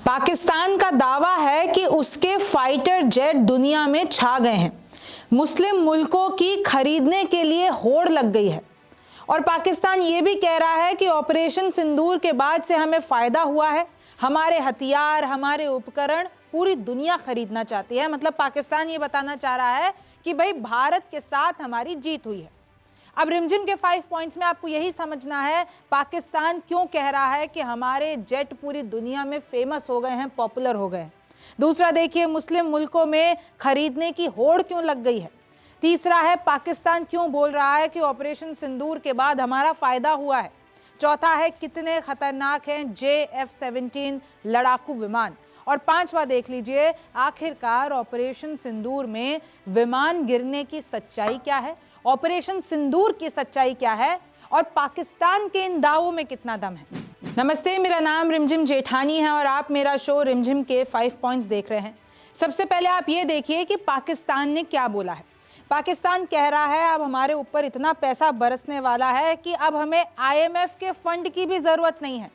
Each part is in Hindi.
पाकिस्तान का दावा है कि उसके फाइटर जेट दुनिया में छा गए हैं। मुस्लिम मुल्कों की खरीदने के लिए होड़ लग गई है और पाकिस्तान ये भी कह रहा है कि ऑपरेशन सिंदूर के बाद से हमें फायदा हुआ है। हमारे हथियार, हमारे उपकरण पूरी दुनिया खरीदना चाहती है। मतलब पाकिस्तान ये बताना चाह रहा है कि भाई भारत के साथ हमारी जीत हुई है। अब रिमझिम के 5 पॉइंट्स में आपको यही समझना है पाकिस्तान क्यों कह रहा है कि हमारे जेट पूरी दुनिया में फेमस हो गए हैं, पॉपुलर हो गए हैं। दूसरा देखिए, मुस्लिम मुल्कों में खरीदने की होड़ क्यों लग गई है। तीसरा है, पाकिस्तान क्यों बोल रहा है कि ऑपरेशन सिंदूर के बाद हमारा फायदा हुआ है। चौथा है, कितने खतरनाक हैं JF-17 लड़ाकू विमान। और पांचवा देख लीजिए, आखिरकार ऑपरेशन सिंदूर में विमान गिरने की सच्चाई क्या है, ऑपरेशन सिंदूर की सच्चाई क्या है और पाकिस्तान के इन दावों में कितना दम है। नमस्ते, मेरा नाम रिमझिम जेठानी है और आप मेरा शो रिमझिम के 5 पॉइंट्स देख रहे हैं। सबसे पहले आप ये देखिए कि पाकिस्तान ने क्या बोला है। पाकिस्तान कह रहा है अब हमारे ऊपर इतना पैसा बरसने वाला है कि अब हमें IMF के फंड की भी जरूरत नहीं है।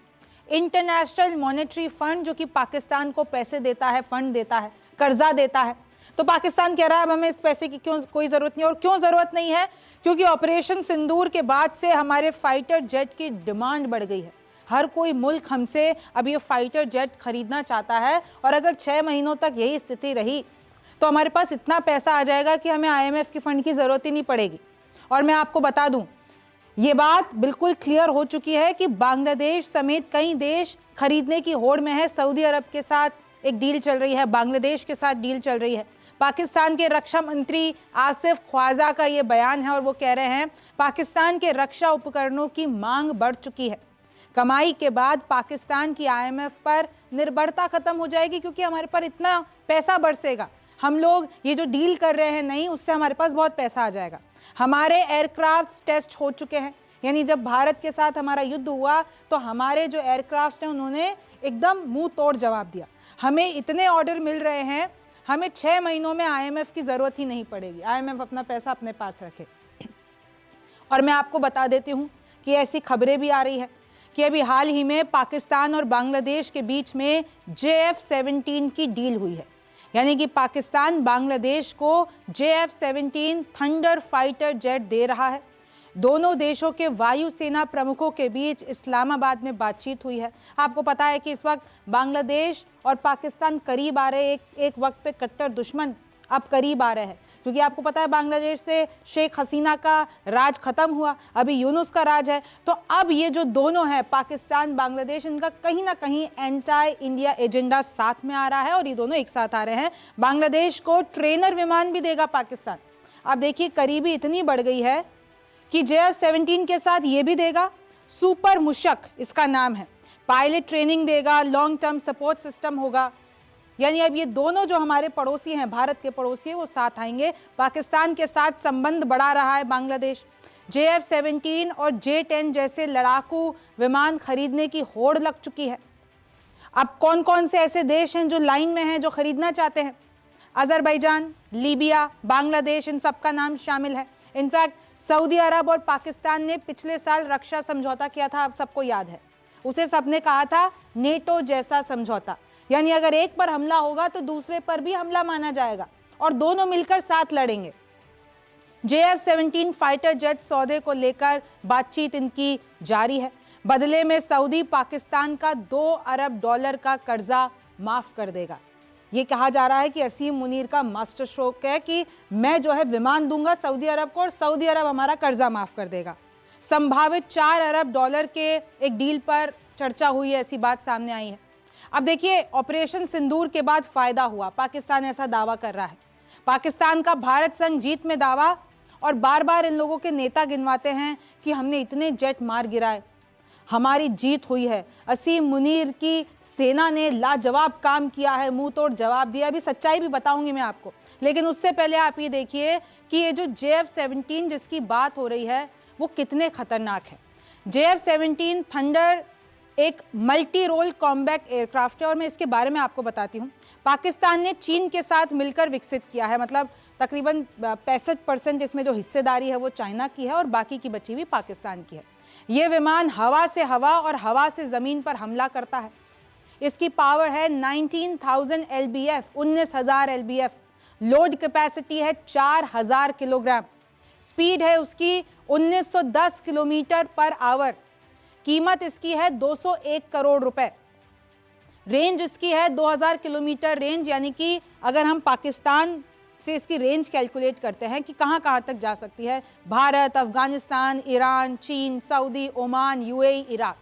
इंटरनेशनल मॉनेटरी फंड जो कि पाकिस्तान को पैसे देता है, फंड देता है, कर्जा देता है, तो पाकिस्तान कह रहा है अब हमें इस पैसे की क्यों कोई ज़रूरत नहीं। और क्यों ज़रूरत नहीं है? क्योंकि ऑपरेशन सिंदूर के बाद से हमारे फाइटर जेट की डिमांड बढ़ गई है। हर कोई मुल्क हमसे अब ये फाइटर जेट खरीदना चाहता है और अगर 6 महीनों तक यही स्थिति रही तो हमारे पास इतना पैसा आ जाएगा कि हमें IMF के फंड की ज़रूरत ही नहीं पड़ेगी। और मैं आपको बता दूं, ये बात बिल्कुल क्लियर हो चुकी है कि बांग्लादेश समेत कई देश खरीदने की होड़ में है। सऊदी अरब के साथ एक डील चल रही है, बांग्लादेश के साथ डील चल रही है। पाकिस्तान के रक्षा मंत्री आसिफ ख्वाजा का ये बयान है और वो कह रहे हैं पाकिस्तान के रक्षा उपकरणों की मांग बढ़ चुकी है। कमाई के बाद पाकिस्तान की IMF पर निर्भरता खत्म हो जाएगी क्योंकि हमारे पर इतना पैसा बरसेगा। हम लोग ये जो डील कर रहे हैं नहीं, उससे हमारे पास बहुत पैसा आ जाएगा। हमारे एयरक्राफ्ट टेस्ट हो चुके हैं, यानी जब भारत के साथ हमारा युद्ध हुआ तो हमारे जो एयरक्राफ्ट हैं उन्होंने एकदम मुंह तोड़ जवाब दिया। हमें इतने ऑर्डर मिल रहे हैं, हमें 6 महीनों में IMF की ज़रूरत ही नहीं पड़ेगी। IMF अपना पैसा अपने पास रखे। और मैं आपको बता देती हूँ कि ऐसी खबरें भी आ रही है कि अभी हाल ही में पाकिस्तान और बांग्लादेश के बीच में JF-17 की डील हुई है। यानी कि पाकिस्तान बांग्लादेश को JF-17 थंडर फाइटर जेट दे रहा है। दोनों देशों के वायुसेना प्रमुखों के बीच इस्लामाबाद में बातचीत हुई है। आपको पता है कि इस वक्त बांग्लादेश और पाकिस्तान करीब आ रहे, एक वक्त पे कट्टर दुश्मन अब करीब आ रहे हैं, क्योंकि आपको पता है बांग्लादेश से शेख हसीना का राज खत्म हुआ, अभी यूनुस का राज है। तो अब ये जो दोनों है, पाकिस्तान बांग्लादेश, इनका कहीं ना कहीं एंटी इंडिया एजेंडा साथ में आ रहा है और ये दोनों एक साथ आ रहे हैं। बांग्लादेश को ट्रेनर विमान भी देगा पाकिस्तान। अब देखिए, करीबी इतनी बढ़ गई है कि JF-17 के साथ ये भी देगा। सुपर मुशक इसका नाम है। पायलट ट्रेनिंग देगा, लॉन्ग टर्म सपोर्ट सिस्टम होगा। यानी अब ये दोनों जो हमारे पड़ोसी हैं, भारत के पड़ोसी हैं, वो साथ आएंगे। पाकिस्तान के साथ संबंध बढ़ा रहा है बांग्लादेश। JF-17 और J-10 जैसे लड़ाकू विमान खरीदने की होड़ लग चुकी है। अब कौन कौन से ऐसे देश हैं जो लाइन में हैं, जो खरीदना चाहते हैं? अजरबैजान, लीबिया, बांग्लादेश, इन सब का नाम शामिल है। इनफैक्ट सऊदी अरब और पाकिस्तान ने पिछले साल रक्षा समझौता किया था, आप सबको याद है। उसे सबने कहा था नेटो जैसा समझौता, यानी अगर एक पर हमला होगा तो दूसरे पर भी हमला माना जाएगा और दोनों मिलकर साथ लड़ेंगे। JF-17 फाइटर जेट सौदे को लेकर बातचीत इनकी जारी है। बदले में सऊदी पाकिस्तान का $2 अरब का कर्जा माफ कर देगा। ये कहा जा रहा है कि असीम मुनीर का मास्टर स्ट्रोक है कि मैं जो है विमान दूंगा सऊदी अरब को और सऊदी अरब हमारा कर्जा माफ कर देगा। संभावित $4 अरब के एक डील पर चर्चा हुई है, ऐसी बात सामने आई है। अब देखिए, ऑपरेशन सिंदूर के बाद फायदा हुआ, पाकिस्तान ऐसा दावा कर रहा है। पाकिस्तान का भारत संग जीत में दावा, और बार बार इन लोगों के नेता गिनवाते हैं कि हमने इतने जेट मार गिराए, हमारी जीत हुई है, असीम मुनीर की सेना ने लाजवाब काम किया है, मुंह तोड़ जवाब दिया। अभी सच्चाई भी बताऊंगी मैं आपको, लेकिन उससे पहले आप ये देखिए कि ये जो JF-17 जिसकी बात हो रही है वो कितने खतरनाक है। JF-17 थंडर एक मल्टी रोल कॉम्बैट एयरक्राफ्ट है और मैं इसके बारे में आपको बताती हूँ। पाकिस्तान ने चीन के साथ मिलकर विकसित किया है, मतलब तकरीबन 65% इसमें जो हिस्सेदारी है वो चाइना की है और बाकी की बची हुई पाकिस्तान की है। ये विमान हवा से हवा और हवा से ज़मीन पर हमला करता है। इसकी पावर है 19,000 LBF, 19,000 LBF। लोड कैपेसिटी है 4,000 किलोग्राम। स्पीड है उसकी 1910 किलोमीटर पर आवर। कीमत इसकी है 201 करोड़ रुपए। रेंज इसकी है 2000 किलोमीटर रेंज, यानी कि अगर हम पाकिस्तान से इसकी रेंज कैलकुलेट करते हैं कि कहां कहां तक जा सकती है, भारत, अफगानिस्तान, ईरान, चीन, सऊदी, ओमान, यूएई, इराक,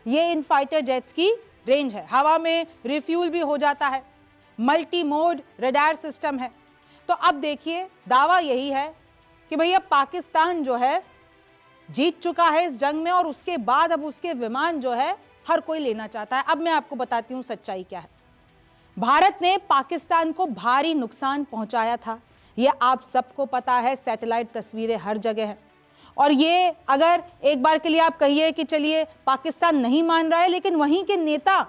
ये इन फाइटर जेट्स की रेंज है। हवा में रिफ्यूल भी हो जाता है। मल्टी मोड रडार सिस्टम है। तो अब देखिए, दावा यही है कि भैया पाकिस्तान जो है जीत चुका है इस जंग में, और उसके बाद अब उसके विमान जो है हर कोई लेना चाहता है। अब मैं आपको बताती हूं सच्चाई क्या है। भारत ने पाकिस्तान को भारी नुकसान पहुंचाया था, यह आप सबको पता है। सैटेलाइट तस्वीरें हर जगह हैं। और ये अगर एक बार के लिए आप कहिए कि चलिए पाकिस्तान नहीं मान रहा है, लेकिन वहीं के नेता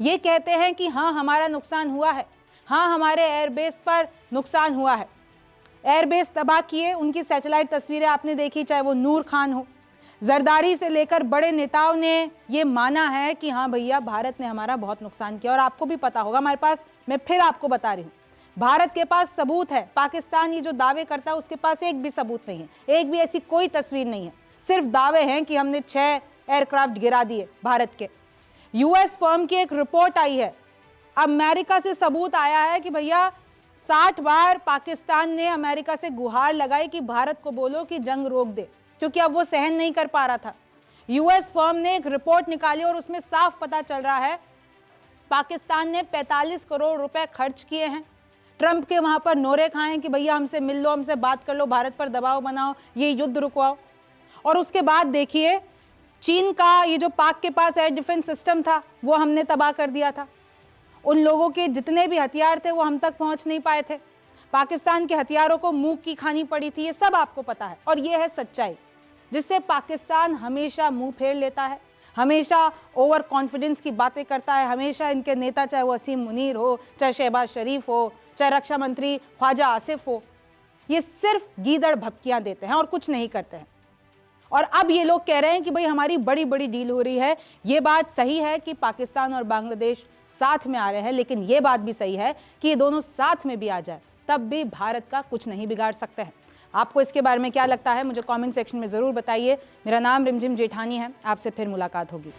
ये कहते हैं कि हाँ हमारा नुकसान हुआ है, हाँ हमारे एयरबेस पर नुकसान हुआ है। एयरबेस तबाह किए, उनकी सैटेलाइट तस्वीरें आपने देखी, चाहे वो नूर खान हो, जरदारी से लेकर बड़े नेताओं ने ये माना है कि हाँ भैया भारत ने हमारा बहुत नुकसान किया। और आपको भी पता होगा, हमारे पास, मैं फिर आपको बता रही हूँ, भारत के पास सबूत है। पाकिस्तान ये जो दावे करता है उसके पास एक भी सबूत नहीं है, एक भी ऐसी कोई तस्वीर नहीं है। सिर्फ दावे हैं कि हमने 6 एयरक्राफ्ट गिरा दिए भारत के। यूएस फर्म की एक रिपोर्ट आई है, अमेरिका से सबूत आया है कि भैया 60 बार पाकिस्तान ने अमेरिका से गुहार लगाई कि भारत को बोलो कि जंग रोक दे, क्योंकि अब वो सहन नहीं कर पा रहा था। यूएस फर्म ने एक रिपोर्ट निकाली और उसमें साफ पता चल रहा है पाकिस्तान ने 45 करोड़ रुपए खर्च किए हैं। ट्रंप के वहां पर नोरे खाए कि भैया हमसे मिल लो, हमसे बात कर लो, भारत पर दबाव बनाओ, ये युद्ध रुकवाओ। और उसके बाद देखिए, चीन का ये जो पाक के पास एयर डिफेंस सिस्टम था वो हमने तबाह कर दिया था। उन लोगों के जितने भी हथियार थे वो हम तक पहुंच नहीं पाए थे। पाकिस्तान के हथियारों को मुंह की खानी पड़ी थी। ये सब आपको पता है, और ये है सच्चाई, जिससे पाकिस्तान हमेशा मुंह फेर लेता है, हमेशा ओवर कॉन्फिडेंस की बातें करता है। हमेशा इनके नेता, चाहे वो वसीम मुनीर हो, चाहे शहबाज शरीफ हो, चाहे रक्षा मंत्री ख्वाजा आसिफ हो, ये सिर्फ गीदड़ भपकियां देते हैं और कुछ नहीं करते हैं। और अब ये लोग कह रहे हैं कि भाई हमारी बड़ी बड़ी डील हो रही है। ये बात सही है कि पाकिस्तान और बांग्लादेश साथ में आ रहे हैं, लेकिन ये बात भी सही है कि ये दोनों साथ में भी आ जाए तब भी भारत का कुछ नहीं बिगाड़ सकते हैं। आपको इसके बारे में क्या लगता है, मुझे कमेंट सेक्शन में ज़रूर बताइए। मेरा नाम रिमझिम जेठानी है, आपसे फिर मुलाकात होगी।